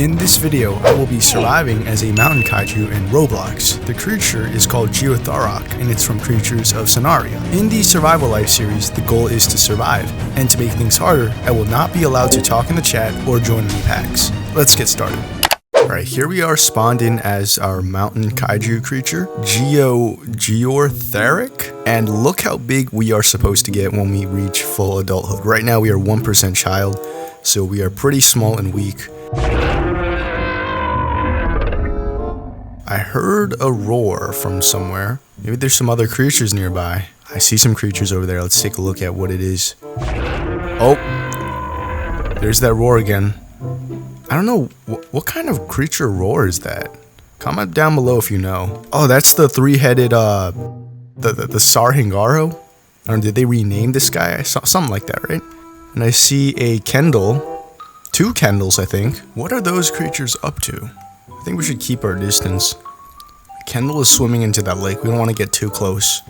In this video, I will be surviving as a mountain kaiju in Roblox. The creature is called Geortharoc, and it's from Creatures of Sonaria. In the Survival Life series, the goal is to survive, and to make things harder, I will not be allowed to talk in the chat or join any packs. Let's get started. Alright, here we are spawned in as our mountain kaiju creature, Geortharoc, and look how big we are supposed to get when we reach full adulthood. Right now we are 1% child, so we are pretty small and weak. I heard a roar from somewhere. Maybe there's some other creatures nearby. I see some creatures over there. Let's take a look at what it is. Oh, there's that roar again. I don't know, what kind of creature roar is that? Comment down below if you know. Oh, that's the three-headed, the Sarhangaro? I don't know, did they rename this guy? I saw something like that, right? And I see a Kendall. Two Kendalls, I think. What are those creatures up to? I think we should keep our distance. Kendall is swimming into that lake. We don't want to get too close.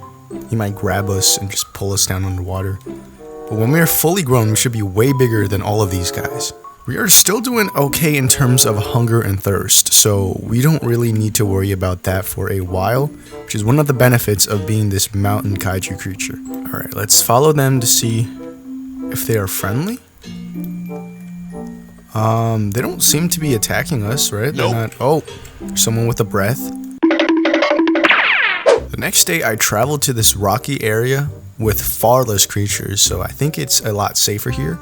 He might grab us and just pull us down underwater. But when we are fully grown, we should be way bigger than all of these guys. We are still doing okay in terms of hunger and thirst, so we don't really need to worry about that for a while, which is one of the benefits of being this mountain kaiju creature. Alright, let's follow them to see if they are friendly. They don't seem to be attacking us, right? They're not. Oh, there's someone with a breath. The next day, I traveled to this rocky area with far less creatures, so I think it's a lot safer here.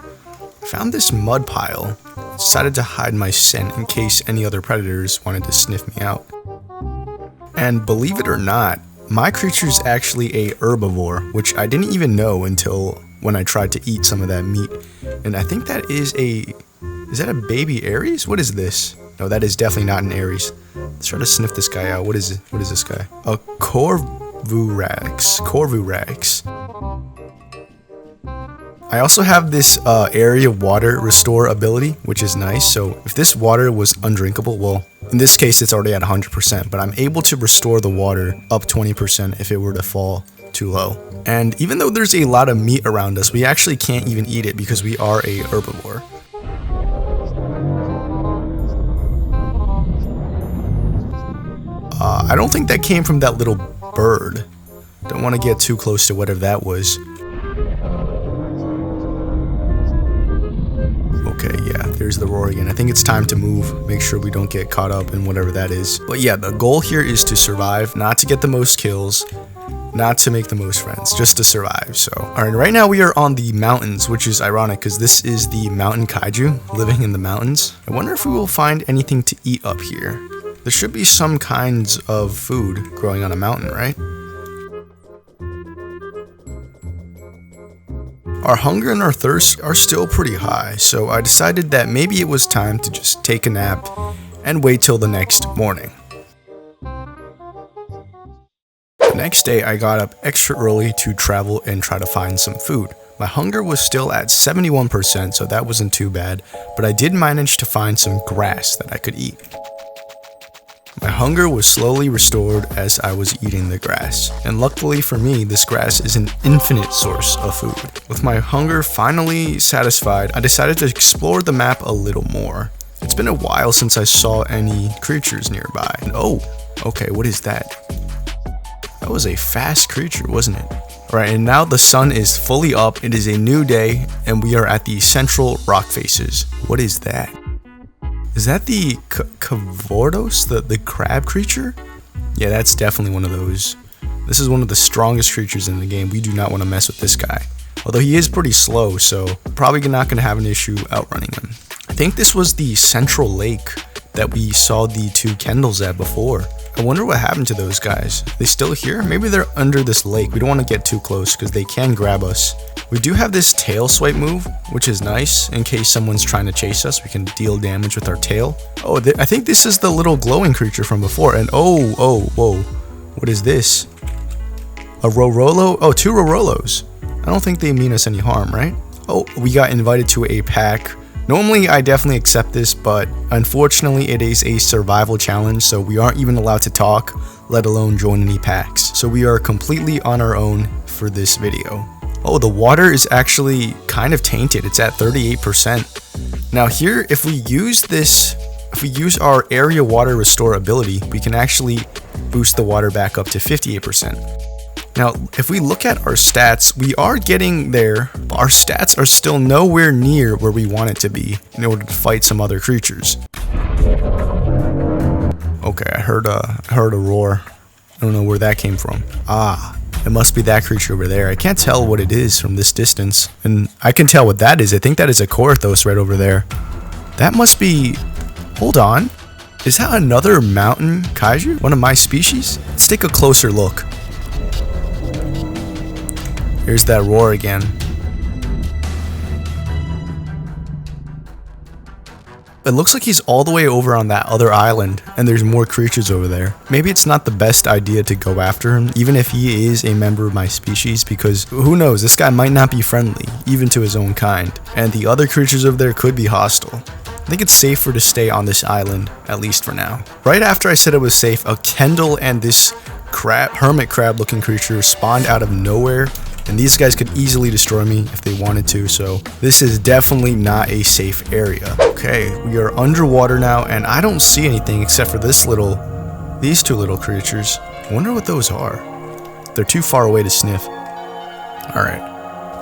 I found this mud pile. Decided to hide my scent in case any other predators wanted to sniff me out. And believe it or not, my creature is actually a herbivore, which I didn't even know until when I tried to eat some of that meat. And I think that is a... Is that a baby Aries? What is this? No, that is definitely not an Aries. Let's try to sniff this guy out. What is it? What is this guy? A Corvurax. I also have this area water restore ability, which is nice. So if this water was undrinkable, well, in this case, it's already at 100%, but I'm able to restore the water up 20% if it were to fall too low. And even though there's a lot of meat around us, we actually can't even eat it because we are a herbivore. I don't think that came from that little bird. Don't want to get too close to whatever that was. Okay, yeah, there's the roar again. I think it's time to move. Make sure we don't get caught up in whatever that is. But yeah, the goal here is to survive, not to get the most kills, not to make the most friends, just to survive. So, alright, right now we are on the mountains, which is ironic because this is the mountain kaiju living in the mountains. I wonder if we will find anything to eat up here. There should be some kinds of food growing on a mountain, right? Our hunger and our thirst are still pretty high, so I decided that maybe it was time to just take a nap and wait till the next morning. The next day, I got up extra early to travel and try to find some food. My hunger was still at 71%, so that wasn't too bad, but I did manage to find some grass that I could eat. My hunger was slowly restored as I was eating the grass, and luckily for me, this grass is an infinite source of food. With my hunger finally satisfied, I decided to explore the map a little more. It's been a while since I saw any creatures nearby, and oh, okay, what is that? That was a fast creature, wasn't it? Alright, and now the sun is fully up, it is a new day, and we are at the central rock faces. What is that? Is that the Cavordos, the crab creature? Yeah, that's definitely one of those. This is one of the strongest creatures in the game. We do not want to mess with this guy. Although he is pretty slow, so probably not going to have an issue outrunning him. I think this was the central lake that we saw the two Kendalls at before. I wonder what happened to those guys. Are they still here? Maybe they're under this lake. We don't want to get too close because they can grab us. We do have this tail swipe move, which is nice. In case someone's trying to chase us, we can deal damage with our tail. Oh, I think this is the little glowing creature from before. And whoa. What is this? A Rorolo? Oh, two Rorolos. I don't think they mean us any harm, right? Oh, we got invited to a pack. Normally, I definitely accept this, but unfortunately, it is a survival challenge, so we aren't even allowed to talk, let alone join any packs. So we are completely on our own for this video. Oh, the water is actually kind of tainted. It's at 38%. Now here, if we use this If we use our area water restore ability, we can actually boost the water back up to 58%. Now, if we look at our stats, we are getting there, but our stats are still nowhere near where we want it to be in order to fight some other creatures. Okay, I heard a roar. I don't know where that came from. Ah, it must be that creature over there. I can't tell what it is from this distance. And I can tell what that is. I think that is a Geortharoc right over there. That must be... Hold on. Is that another mountain kaiju? One of my species? Let's take a closer look. Here's that roar again. It looks like he's all the way over on that other island, and there's more creatures over there. Maybe it's not the best idea to go after him, even if he is a member of my species, because who knows, this guy might not be friendly, even to his own kind. And the other creatures over there could be hostile. I think it's safer to stay on this island, at least for now. Right after I said it was safe, a Kendall and this hermit crab looking creature spawned out of nowhere. And these guys could easily destroy me if they wanted to, so this is definitely not a safe area. Okay, we are underwater now, and I don't see anything except for these two little creatures. I wonder what those are. They're too far away to sniff. Alright.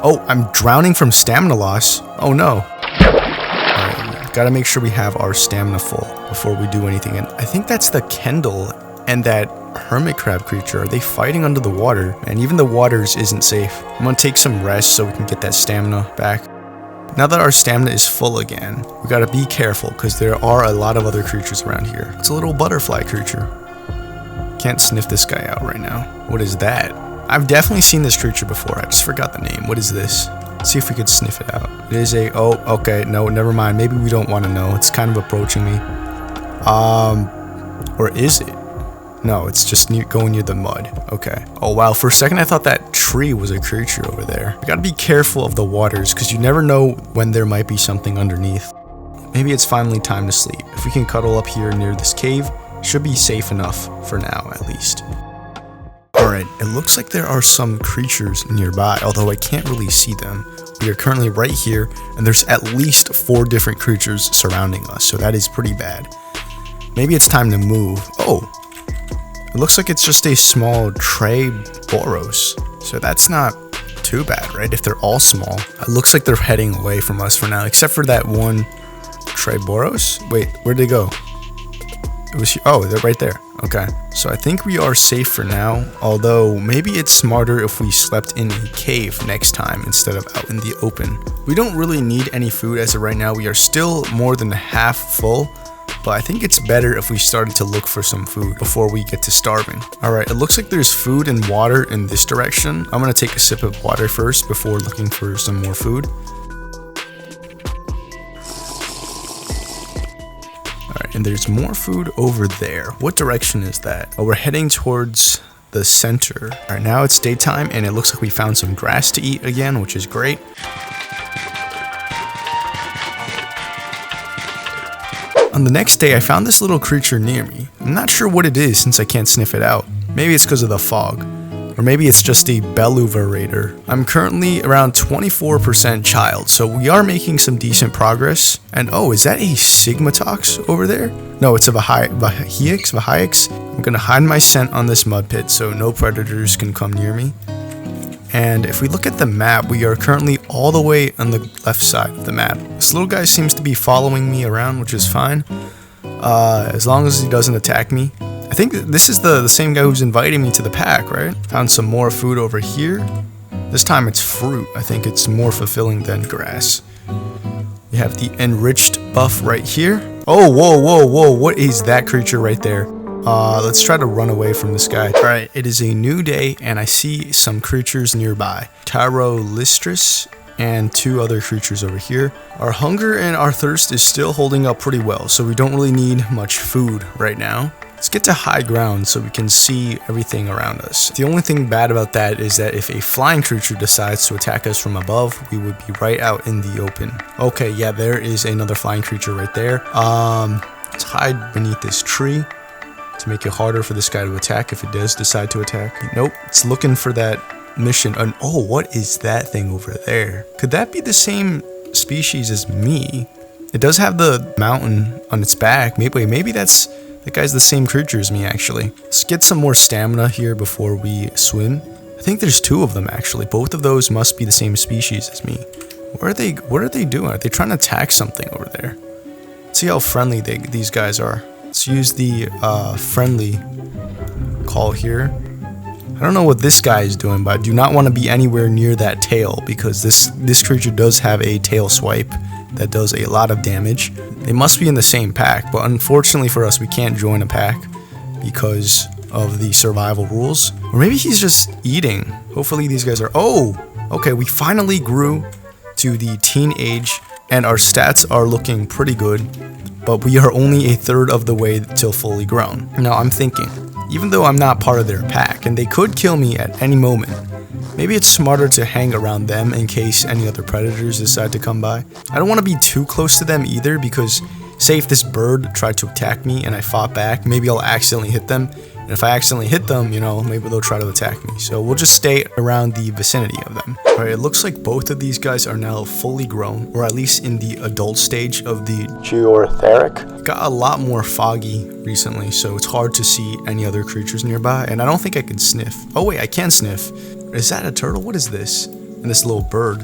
Oh, I'm drowning from stamina loss. Oh no. Alright, gotta make sure we have our stamina full before we do anything. And I think that's the Kendall and that hermit crab creature. Are they fighting under the water? And even the waters isn't safe. I'm gonna take some rest so we can get that stamina back. Now that our stamina is full again, we gotta be careful because there are a lot of other creatures around here. It's a little butterfly creature. Can't sniff this guy out right now. What is that? I've definitely seen this creature before. I just forgot the name. What is this? Let's see if we could sniff it out. It is a... Oh, okay. No, never mind. Maybe we don't want to know. It's kind of approaching me. Or is it? No, it's just going near the mud. Okay. Oh, wow. For a second, I thought that tree was a creature over there. We gotta be careful of the waters, because you never know when there might be something underneath. Maybe it's finally time to sleep. If we can cuddle up here near this cave, should be safe enough for now, at least. Alright, it looks like there are some creatures nearby, although I can't really see them. We are currently right here, and there's at least 4 different creatures surrounding us, so that is pretty bad. Maybe it's time to move. Oh! It looks like it's just a small Geortharoc, so that's not too bad, right? If they're all small. It looks like they're heading away from us for now, except for that one Geortharoc. Wait, where'd they go? It was... Oh, they're right there. Okay, so I think we are safe for now, although maybe it's smarter if we slept in a cave next time instead of out in the open. We don't really need any food as of right now. We are still more than half full. But I think it's better if we started to look for some food before we get to starving. Alright, it looks like there's food and water in this direction. I'm gonna take a sip of water first before looking for some more food. Alright, and there's more food over there. What direction is that? Oh, we're heading towards the center. Alright, now it's daytime and it looks like we found some grass to eat again, which is great. On the next day, I found this little creature near me. I'm not sure what it is since I can't sniff it out. Maybe it's because of the fog. Or maybe it's just a Beluverator. I'm currently around 24% child, so we are making some decent progress. And oh, is that a Sigmatox over there? No, it's a Vahiex. I'm gonna hide my scent on this mud pit so no predators can come near me. And if we look at the map, we are currently all the way on the left side of the map. This little guy seems to be following me around, which is fine. As long as he doesn't attack me. I think this is the same guy who's inviting me to the pack, right? Found some more food over here. This time it's fruit. I think it's more fulfilling than grass. We have the enriched buff right here. Oh, whoa. What is that creature right there? Let's try to run away from this guy. Alright, it is a new day, and I see some creatures nearby. Tyrolistris and 2 other creatures over here. Our hunger and our thirst is still holding up pretty well, so we don't really need much food right now. Let's get to high ground so we can see everything around us. The only thing bad about that is that if a flying creature decides to attack us from above, we would be right out in the open. Okay, yeah, there is another flying creature right there. Let's hide beneath this tree to make it harder for this guy to attack if it does decide to attack. Nope, it's looking for that mission. And oh, what is that thing over there? Could that be the same species as me? It does have the mountain on its back. Maybe that guy's the same creature as me, actually. Let's get some more stamina here before we swim. I think there's 2 of them, actually. Both of those must be the same species as me. What are they doing? Are they trying to attack something over there? Let's see how friendly these guys are. Let's use the friendly call here. I don't know what this guy is doing, but I do not want to be anywhere near that tail, because this creature does have a tail swipe that does a lot of damage. They must be in the same pack, but unfortunately for us, we can't join a pack because of the survival rules. Or maybe he's just eating. Hopefully these guys are... Oh! Okay, we finally grew to the teen age, and our stats are looking pretty good, but we are only a third of the way till fully grown. Now I'm thinking, even though I'm not part of their pack, and they could kill me at any moment, maybe it's smarter to hang around them in case any other predators decide to come by. I don't want to be too close to them either, because say if this bird tried to attack me and I fought back, maybe I'll accidentally hit them. And if I accidentally hit them, you know, maybe they'll try to attack me. So we'll just stay around the vicinity of them. Alright, it looks like both of these guys are now fully grown, or at least in the adult stage of the Geortharoc. Got a lot more foggy recently, so it's hard to see any other creatures nearby, and I don't think I can sniff. Oh wait, I can sniff. Is that a turtle? What is this? And this little bird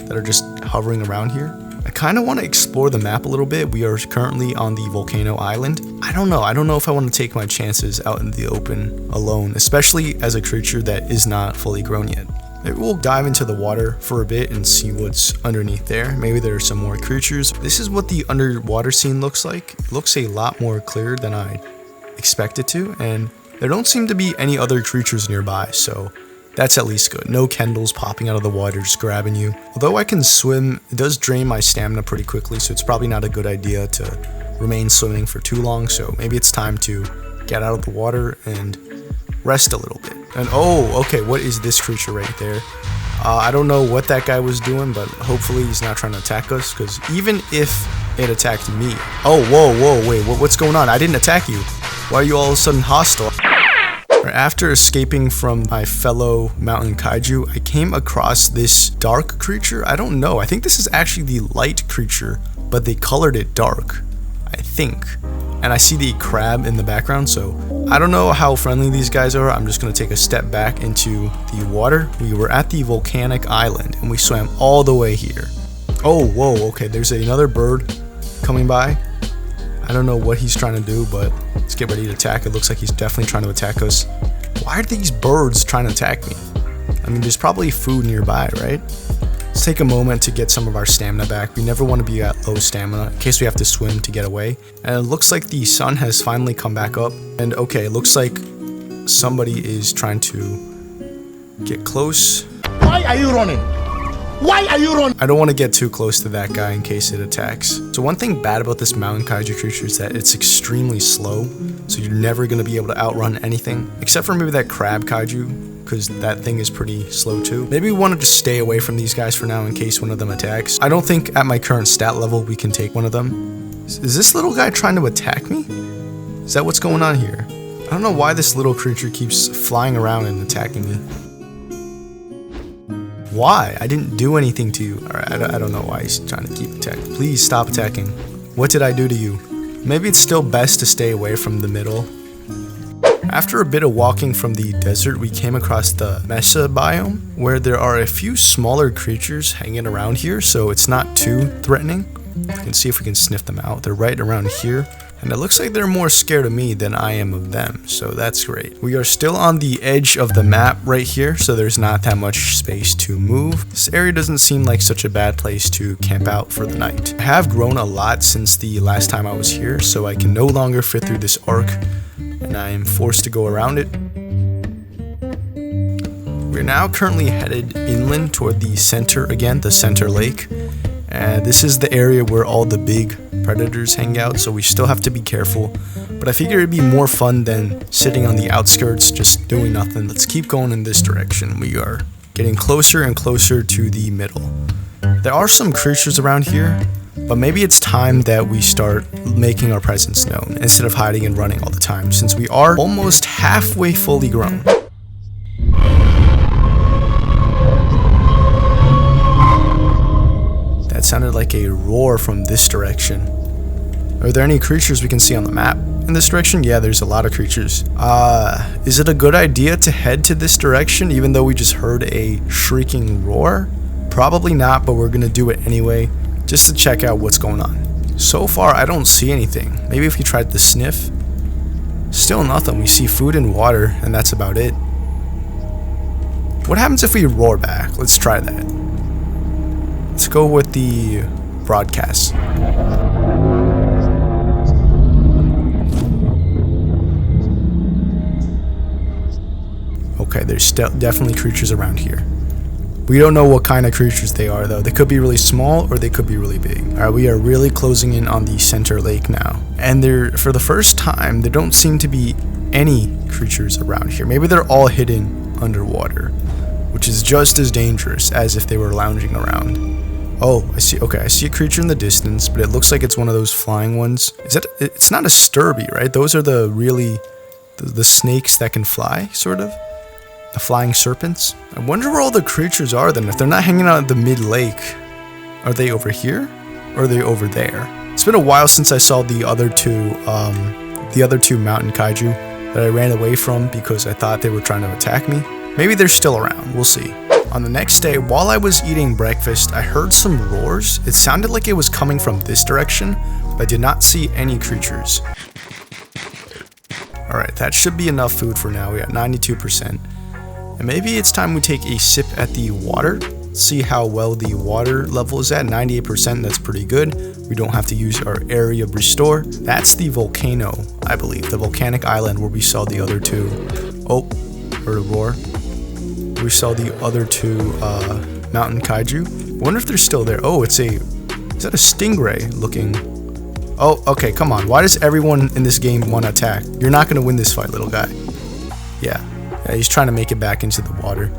that are just hovering around here. I kind of want to explore the map a little bit. We are currently on the volcano island. I don't know if I want to take my chances out in the open alone, especially as a creature that is not fully grown yet. Maybe we'll dive into the water for a bit and see what's underneath there. Maybe there are some more creatures. This is what the underwater scene looks like. It looks a lot more clear than I expected to, and there don't seem to be any other creatures nearby, so that's at least good. No Kendalls popping out of the water just grabbing you. Although I can swim, it does drain my stamina pretty quickly, so it's probably not a good idea to remain swimming for too long. So maybe it's time to get out of the water and rest a little bit. And oh, okay, what is this creature right there? I don't know what that guy was doing, but hopefully he's not trying to attack us, because even if it attacked me... Oh, whoa, wait, what's going on? I didn't attack you. Why are you all of a sudden hostile? After escaping from my fellow mountain kaiju, I came across this dark creature. I don't know. I think this is actually the light creature, but they colored it dark, I think. And I see the crab in the background, so I don't know how friendly these guys are. I'm just going to take a step back into the water. We were at the volcanic island, and we swam all the way here. Oh, whoa, okay. There's another bird coming by. I don't know what he's trying to do, but let's get ready to attack. It looks like he's definitely trying to attack us. Why are these birds trying to attack me? I mean, there's probably food nearby, right? Let's take a moment to get some of our stamina back. We never want to be at low stamina in case we have to swim to get away. And it looks like the sun has finally come back up. And okay, it looks like somebody is trying to get close. Why are you running? Why are you running? I don't want to get too close to that guy in case it attacks. So one thing bad about this mountain kaiju creature is that it's extremely slow, so you're never going to be able to outrun anything, except for maybe that crab kaiju, because that thing is pretty slow too. Maybe we want to just stay away from these guys for now in case one of them attacks. I don't think at my current stat level we can take one of them. Is this little guy trying to attack me? Is that what's going on here? I don't know why this little creature keeps flying around and attacking me. Why? I didn't do anything to you. Alright, I don't know why he's trying to keep attacking. Please stop attacking. What did I do to you? Maybe it's still best to stay away from the middle. After a bit of walking from the desert, we came across the Mesa biome, where there are a few smaller creatures hanging around here, so it's not too threatening. You can see if we can sniff them out. They're right around here. And it looks like they're more scared of me than I am of them, so that's great. We are still on the edge of the map right here, so there's not that much space to move. This area doesn't seem like such a bad place to camp out for the night. I have grown a lot since the last time I was here, so I can no longer fit through this arc, and I am forced to go around it. We're now currently headed inland toward the center again, the center lake. And this is the area where all the big predators hang out, so we still have to be careful. But I figure it'd be more fun than sitting on the outskirts just doing nothing. Let's keep going in this direction. We are getting closer and closer to the middle. There are some creatures around here, but maybe it's time that we start making our presence known instead of hiding and running all the time, since we are almost halfway fully grown. sounded like a roar from this direction. Are there any creatures we can see on the map in this direction? Yeah, there's a lot of creatures. Is it a good idea to head to this direction even though we just heard a shrieking roar? Probably not, but we're gonna do it anyway, just to check out what's going on. So far, I don't see anything. Maybe if we tried to sniff. Still nothing. We see food and water, and that's about it. What happens if we roar back? Let's try that. Let's go with the broadcast. Okay, there's definitely creatures around here. We don't know what kind of creatures they are though. They could be really small or they could be really big. Alright, we are really closing in on the center lake now. And for the first time, there don't seem to be any creatures around here. Maybe they're all hidden underwater, which is just as dangerous as if they were lounging around. Oh, I see. Okay, I see a creature in the distance, but it looks like it's one of those flying ones. It's not a sturby, right? Those are the snakes that can fly, sort of. The flying serpents. I wonder where all the creatures are then. If they're not hanging out at the mid-lake, are they over here or are they over there? It's been a while since I saw the other two mountain kaiju that I ran away from because I thought they were trying to attack me. Maybe they're still around. We'll see. On the next day, while I was eating breakfast, I heard some roars. It sounded like it was coming from this direction, but I did not see any creatures. Alright, that should be enough food for now. We got 92%. And maybe it's time we take a sip at the water, see how well the water level is at. 98%, that's pretty good. We don't have to use our area of restore. That's the volcano, I believe, the volcanic island where we saw the other two. Oh, heard a roar. We saw the other two mountain kaiju. Wonder if they're still there. Oh, is that a stingray looking? Oh, okay, come on. Why does everyone in this game want to attack? You're not going to win this fight, little guy. Yeah, he's trying to make it back into the water.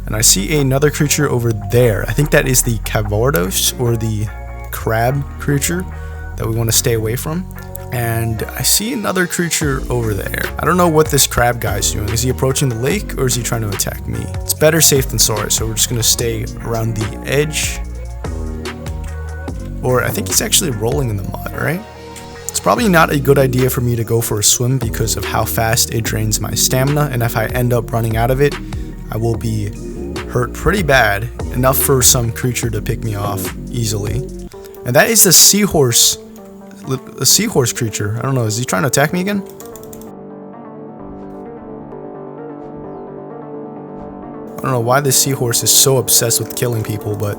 And I see another creature over there. I think that is the Cavordos, or the crab creature that we want to stay away from. And I see another creature over there. I don't know what this crab guy's doing. Is he approaching the lake or is he trying to attack me? It's better safe than sorry, so we're just going to stay around the edge. Or I think he's actually rolling in the mud, right? It's probably not a good idea for me to go for a swim because of how fast it drains my stamina, and if I end up running out of it, I will be hurt pretty bad, enough for some creature to pick me off easily. And that is a seahorse creature. I don't know, is he trying to attack me again? I don't know why this seahorse is so obsessed with killing people, but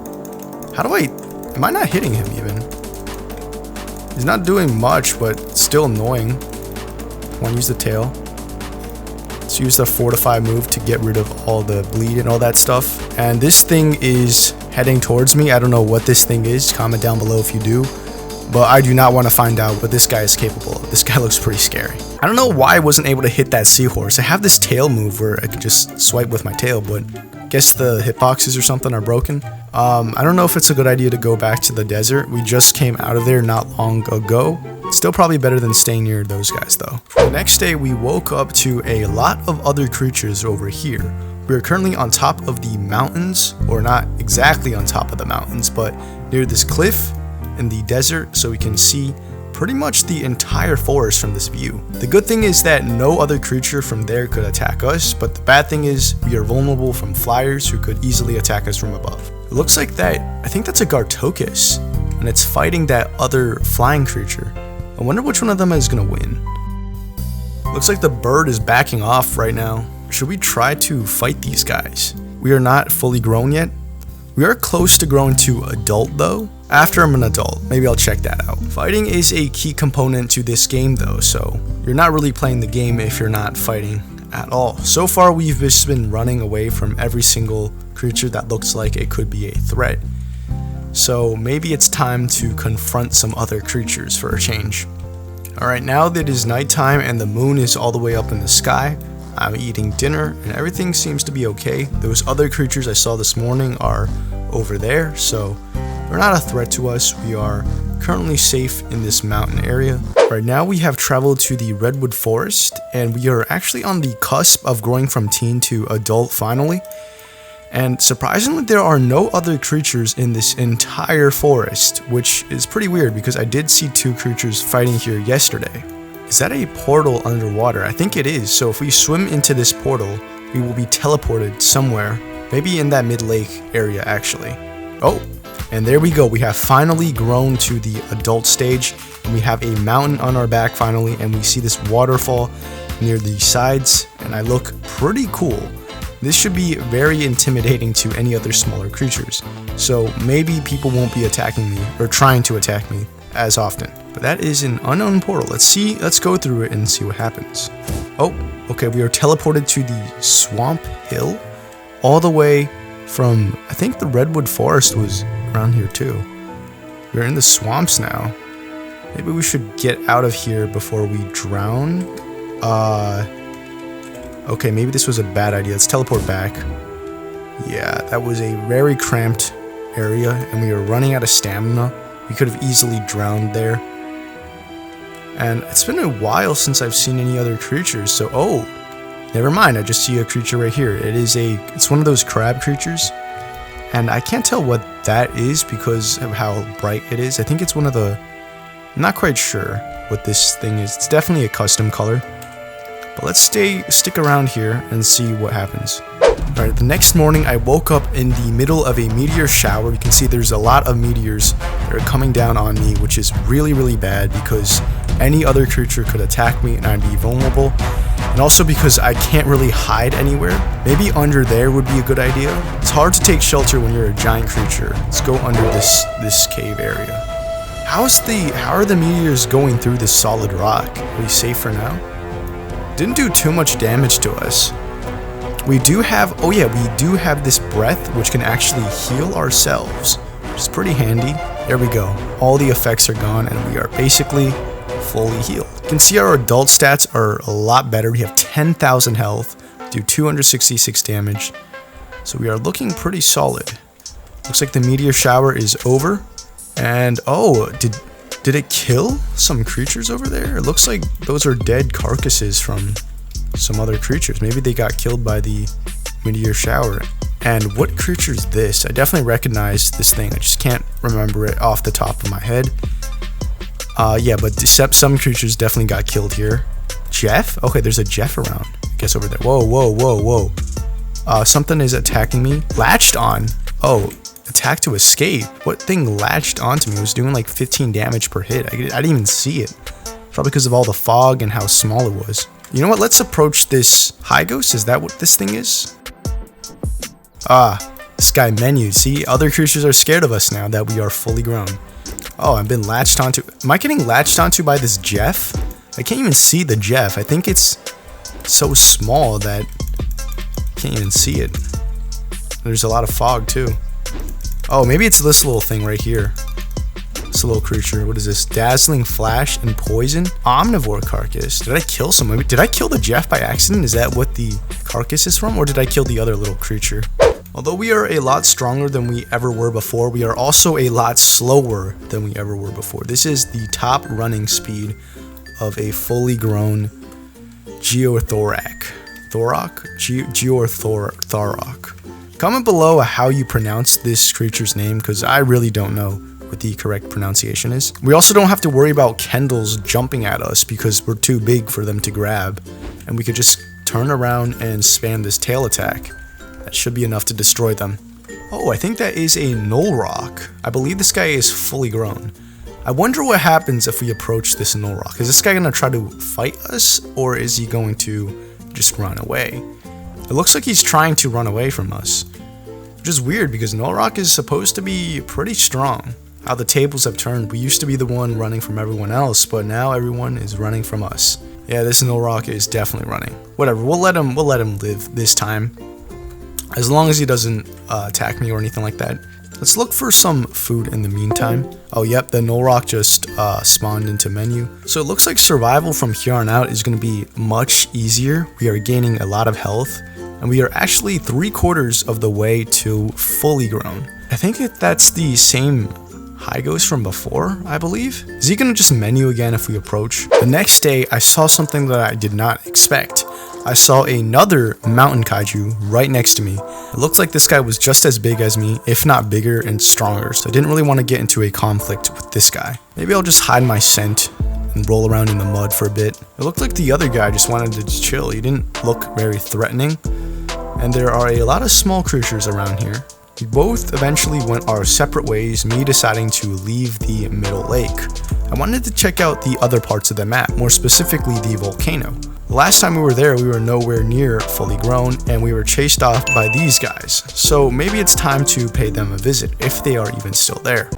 am I not hitting him even? He's not doing much, but still annoying. Want to use the tail. Let's use the fortify move to get rid of all the bleed and all that stuff. And this thing is heading towards me. I don't know what this thing is. Comment down below if you do. But I do not want to find out what this guy is capable of. This guy looks pretty scary. I don't know why I wasn't able to hit that seahorse. I have this tail move where I could just swipe with my tail, but I guess the hitboxes or something are broken. I don't know if it's a good idea to go back to the desert. We just came out of there not long ago. Still probably better than staying near those guys though. The next day we woke up to a lot of other creatures over here. We are currently on top of the mountains, or not exactly on top of the mountains, but near this cliff in the desert, so we can see pretty much the entire forest from this view. The good thing is that no other creature from there could attack us, but the bad thing is we are vulnerable from flyers who could easily attack us from above. It looks like I think that's a Geortharoc, and it's fighting that other flying creature. I wonder which one of them is gonna win. Looks like the bird is backing off right now. Should we try to fight these guys? We are not fully grown yet. We are close to growing to adult though. After I'm an adult, maybe I'll check that out. Fighting is a key component to this game though, so you're not really playing the game if you're not fighting at all. So far we've just been running away from every single creature that looks like it could be a threat. So maybe it's time to confront some other creatures for a change. Alright, now that it is nighttime and the moon is all the way up in the sky, I'm eating dinner and everything seems to be okay. Those other creatures I saw this morning are over there, so they're not a threat to us. We are currently safe in this mountain area. Right now we have traveled to the redwood forest and we are actually on the cusp of growing from teen to adult finally. And surprisingly, there are no other creatures in this entire forest, which is pretty weird because I did see 2 creatures fighting here yesterday. Is that a portal underwater? I think it is. So if we swim into this portal, we will be teleported somewhere, maybe in that mid-lake area actually. Oh, and there we go. We have finally grown to the adult stage, and we have a mountain on our back finally, and we see this waterfall near the sides, and I look pretty cool. This should be very intimidating to any other smaller creatures, so maybe people won't be attacking me or trying to attack me as often. But that is an unknown portal. Let's go through it and see what happens. Oh, okay, we are teleported to the swamp hill, all the way from, I think the redwood forest was around here too. We're in the swamps now. Maybe we should get out of here before we drown. Okay, maybe this was a bad idea. Let's teleport back. Yeah, that was a very cramped area, and we were running out of stamina. We could have easily drowned there. And it's been a while since I've seen any other creatures, so oh, never mind. I just see a creature right here. It's one of those crab creatures, and I can't tell what that is because of how bright it is. I think it's one of the, I'm not quite sure what this thing is. It's definitely a custom color. But let's stick around here and see what happens. Alright, the next morning I woke up in the middle of a meteor shower. You can see there's a lot of meteors that are coming down on me, which is really bad because any other creature could attack me and I'd be vulnerable. And also because I can't really hide anywhere. Maybe under there would be a good idea. It's hard to take shelter when you're a giant creature. Let's go under this cave area. How are the meteors going through this solid rock? Are we safe for now? Didn't do too much damage to us. We do have, oh yeah, we do have this breath which can actually heal ourselves, which is pretty handy. There we go. All the effects are gone and we are basically fully healed. You can see our adult stats are a lot better. We have 10,000 health, do 266 damage. So we are looking pretty solid. Looks like the meteor shower is over. And oh, did it kill some creatures over there? It looks like those are dead carcasses from some other creatures. Maybe they got killed by the meteor shower. And what creature is this? I definitely recognize this thing. I just can't remember it off the top of my head. Yeah, but some creatures definitely got killed here. Jeff? Okay, there's a Jeff around. I guess over there. Whoa. Something is attacking me. Latched on. Oh. Attack to escape. What thing latched onto me? It was doing like 15 damage per hit. I didn't even see it. Probably because of all the fog and how small it was. You know what? Let's approach this high ghost. Is that what this thing is? This guy menu. See, other creatures are scared of us now that we are fully grown. Oh, I've been latched onto. Am I getting latched onto by this Jeff? I can't even see the Jeff. I think it's so small that I can't even see it. There's a lot of fog too. Oh, maybe it's this little thing right here. This little creature. What is this? Dazzling Flash and Poison? Omnivore Carcass. Did I kill someone? Did I kill the Jeff by accident? Is that what the carcass is from? Or did I kill the other little creature? Although we are a lot stronger than we ever were before, we are also a lot slower than we ever were before. This is the top running speed of a fully grown Geortharoc. Geortharoc. Comment below how you pronounce this creature's name, because I really don't know what the correct pronunciation is. We also don't have to worry about Kendalls jumping at us because we're too big for them to grab, and we could just turn around and spam this tail attack. That should be enough to destroy them. Oh, I think that is a Null Rock. I believe this guy is fully grown. I wonder what happens if we approach this Null Rock. Is this guy gonna try to fight us, or is he going to just run away? It looks like he's trying to run away from us, which is weird because Null Rock is supposed to be pretty strong. How the tables have turned. We used to be the one running from everyone else, but now everyone is running from us. Yeah, this Null Rock is definitely running. Whatever, we'll let him live this time, as long as he doesn't attack me or anything like that. Let's look for some food in the meantime. Oh, yep, the Null Rock just spawned into menu. So it looks like survival from here on out is going to be much easier. We are gaining a lot of health, and we are actually 3/4 of the way to fully grown. I think that's the same high ghost from before, I believe. Is he gonna just menu again if we approach? The next day, I saw something that I did not expect. I saw another mountain kaiju right next to me. It looked like this guy was just as big as me, if not bigger and stronger, so I didn't really want to get into a conflict with this guy. Maybe I'll just hide my scent and roll around in the mud for a bit. It looked like the other guy just wanted to chill. He didn't look very threatening. And there are a lot of small creatures around here. We both eventually went our separate ways, me deciding to leave the middle lake. I wanted to check out the other parts of the map, more specifically the volcano. The last time we were there, we were nowhere near fully grown, and we were chased off by these guys. So maybe it's time to pay them a visit, if they are even still there.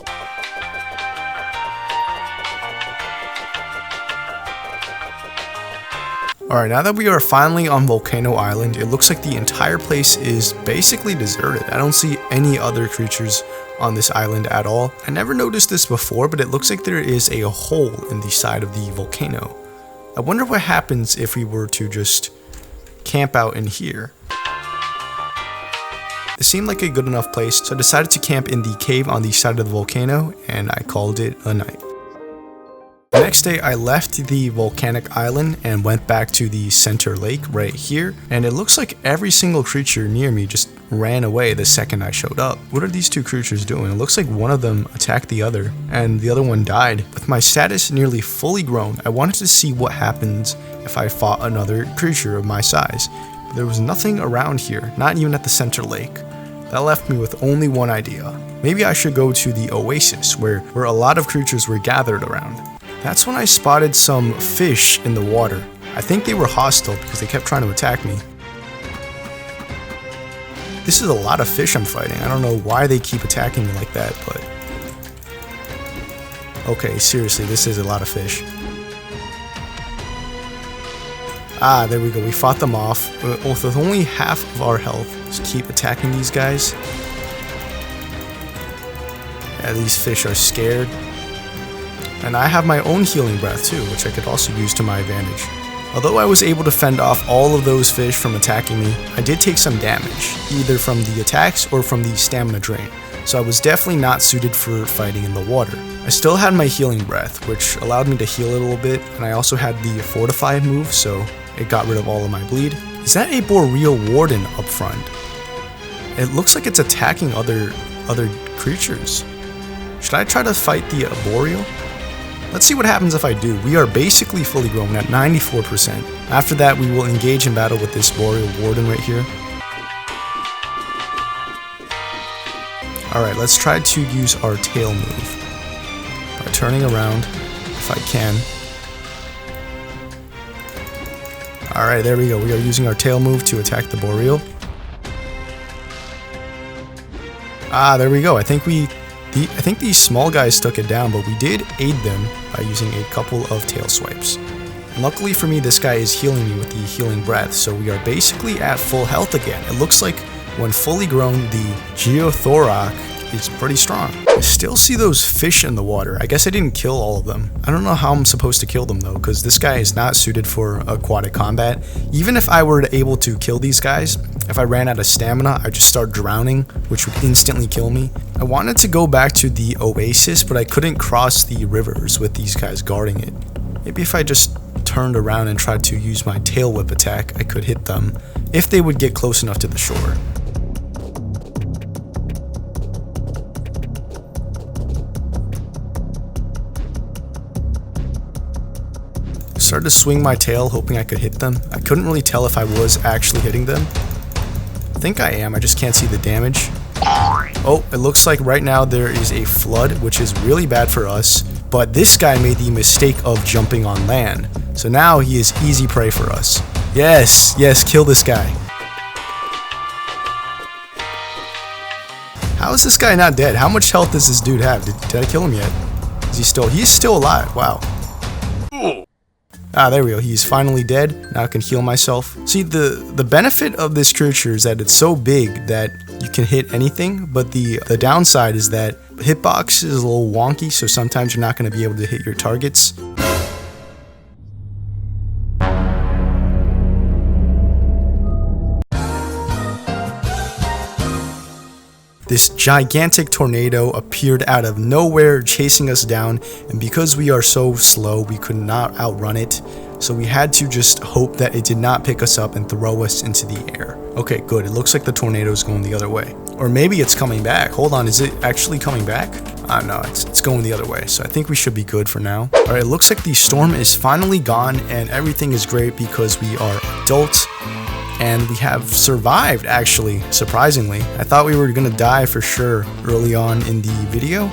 Alright, now that we are finally on Volcano Island, it looks like the entire place is basically deserted. I don't see any other creatures on this island at all. I never noticed this before, but it looks like there is a hole in the side of the volcano. I wonder what happens if we were to just camp out in here. It seemed like a good enough place, so I decided to camp in the cave on the side of the volcano, and I called it a night. The next day, I left the volcanic island and went back to the center lake right here, and it looks like every single creature near me just ran away the second I showed up. What are these two creatures doing? It looks like one of them attacked the other, and the other one died. With my status nearly fully grown, I wanted to see what happens if I fought another creature of my size. But there was nothing around here, not even at the center lake. That left me with only one idea. Maybe I should go to the oasis, where a lot of creatures were gathered around. That's when I spotted some fish in the water. I think they were hostile because they kept trying to attack me. This is a lot of fish I'm fighting. I don't know why they keep attacking me like that, but... Okay, seriously, this is a lot of fish. Ah, there we go. We fought them off. With only half of our health, just keep attacking these guys. Yeah, these fish are scared. And I have my own healing breath too, which I could also use to my advantage. Although I was able to fend off all of those fish from attacking me, I did take some damage, either from the attacks or from the stamina drain, so I was definitely not suited for fighting in the water. I still had my healing breath, which allowed me to heal a little bit, and I also had the fortify move, so it got rid of all of my bleed. Is that a boreal warden up front? It looks like it's attacking other creatures. Should I try to fight the boreal? Let's see what happens if I do. We are basically fully grown at 94%. After that, we will engage in battle with this boreal warden right here. Alright, let's try to use our tail move by turning around if I can. Alright, there we go. We are using our tail move to attack the boreal. Ah, there we go. I think these small guys took it down, but we did aid them by using a couple of tail swipes. And luckily for me, this guy is healing me with the healing breath, so we are basically at full health again. It looks like when fully grown, the Geortharoc is pretty strong. I still see those fish in the water. I guess I didn't kill all of them. I don't know how I'm supposed to kill them though, because this guy is not suited for aquatic combat. Even if I were able to kill these guys, if I ran out of stamina, I'd just start drowning, which would instantly kill me. I wanted to go back to the oasis, but I couldn't cross the rivers with these guys guarding it. Maybe if I just turned around and tried to use my tail whip attack, I could hit them, if they would get close enough to the shore. Started to swing my tail, hoping I could hit them. I couldn't really tell if I was actually hitting them. I think I am, I just can't see the damage. Oh, it looks like right now there is a flood, which is really bad for us. But this guy made the mistake of jumping on land. So now he is easy prey for us. Yes, kill this guy. How is this guy not dead? How much health does this dude have? Did I kill him yet? Is he still? He's still alive, wow. Ah, there we go. He's finally dead. Now I can heal myself. See, the benefit of this creature is that it's so big that you can hit anything, but the downside is that hitbox is a little wonky, so sometimes you're not going to be able to hit your targets. this gigantic tornado appeared out of nowhere, chasing us down, and because we are so slow, we could not outrun it. So we had to just hope that it did not pick us up and throw us into the air. Okay, good. It looks like the tornado is going the other way. Or maybe it's coming back. Hold on, is it actually coming back? No, it's going the other way. So I think we should be good for now. All right, it looks like the storm is finally gone and everything is great because we are adults and we have survived, actually, surprisingly. I thought we were gonna die for sure early on in the video,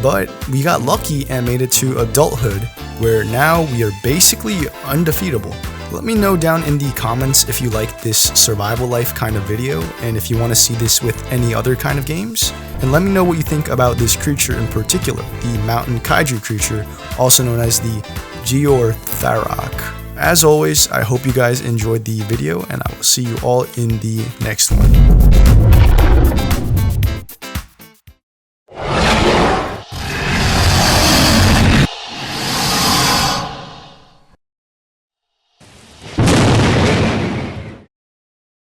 but we got lucky and made it to adulthood, where now we are basically undefeatable. Let me know down in the comments if you like this survival life kind of video and if you want to see this with any other kind of games. And let me know what you think about this creature in particular, the mountain kaiju creature, also known as the Geortharoc. As always, I hope you guys enjoyed the video and I will see you all in the next one.